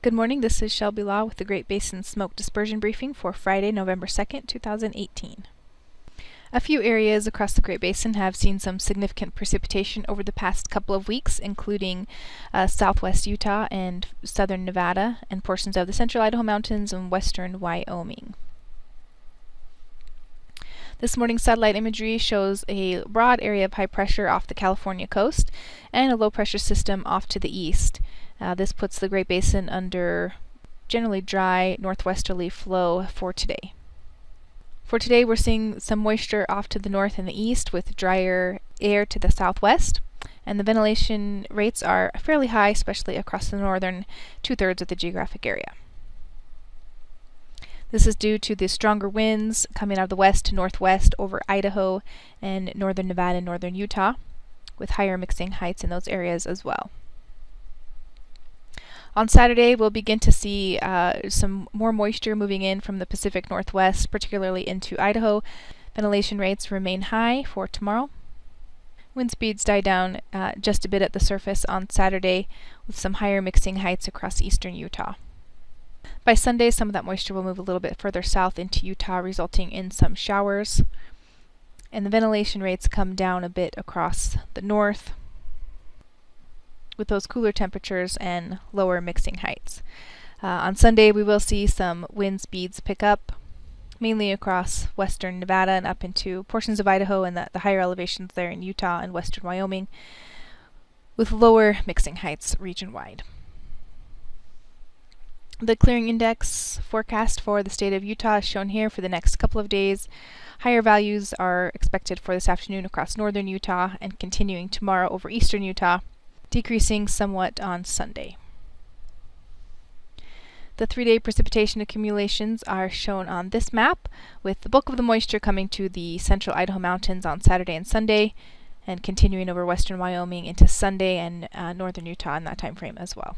Good morning, this is Shelby Law with the Great Basin Smoke Dispersion Briefing for Friday, November 2nd, 2018. A few areas across the Great Basin have seen some significant precipitation over the past couple of weeks, including southwest Utah and southern Nevada, and portions of the central Idaho Mountains and western Wyoming. This morning's satellite imagery shows a broad area of high pressure off the California coast and a low pressure system off to the east. This puts the Great Basin under generally dry northwesterly flow for today. For today, we're seeing some moisture off to the north and the east with drier air to the southwest, and the ventilation rates are fairly high, especially across the northern two-thirds of the geographic area. This is due to the stronger winds coming out of the west to northwest over Idaho and northern Nevada and northern Utah, with higher mixing heights in those areas as well. On Saturday, we'll begin to see some more moisture moving in from the Pacific Northwest, particularly into Idaho. Ventilation rates remain high for tomorrow. Wind speeds die down just a bit at the surface on Saturday, with some higher mixing heights across eastern Utah. By Sunday, some of that moisture will move a little bit further south into Utah, resulting in some showers. And the ventilation rates come down a bit across the north, with those cooler temperatures and lower mixing heights. On Sunday, we will see some wind speeds pick up, mainly across western Nevada and up into portions of Idaho and the higher elevations there in Utah and western Wyoming, with lower mixing heights region-wide. The clearing index forecast for the state of Utah is shown here for the next couple of days. Higher values are expected for this afternoon across northern Utah and continuing tomorrow over eastern Utah, decreasing somewhat on Sunday. The 3-day precipitation accumulations are shown on this map, with the bulk of the moisture coming to the central Idaho Mountains on Saturday and Sunday, and continuing over western Wyoming into Sunday and northern Utah in that time frame as well.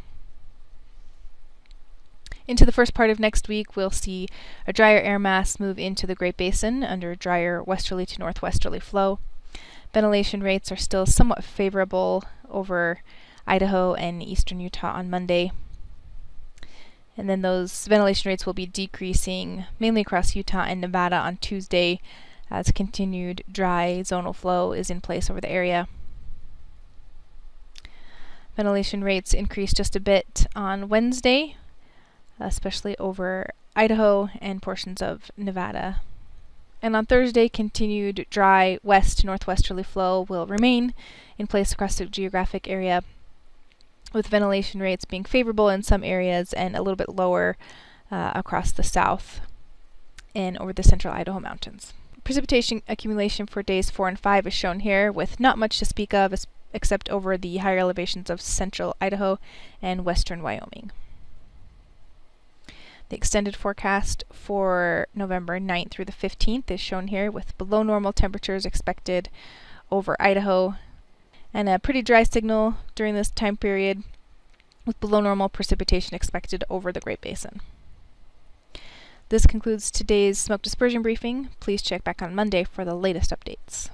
Into the first part of next week, we'll see a drier air mass move into the Great Basin under drier westerly to northwesterly flow. Ventilation rates are still somewhat favorable over Idaho and eastern Utah on Monday. And then those ventilation rates will be decreasing mainly across Utah and Nevada on Tuesday as continued dry zonal flow is in place over the area. Ventilation rates increase just a bit on Wednesday, especially over Idaho and portions of Nevada. And on Thursday, continued dry west to northwesterly flow will remain in place across the geographic area, with ventilation rates being favorable in some areas and a little bit lower across the south and over the central Idaho Mountains. Precipitation accumulation for days 4 and 5 is shown here, with not much to speak of except over the higher elevations of central Idaho and western Wyoming. The extended forecast for November 9th through the 15th is shown here, with below normal temperatures expected over Idaho and a pretty dry signal during this time period, with below normal precipitation expected over the Great Basin. This concludes today's smoke dispersion briefing. Please check back on Monday for the latest updates.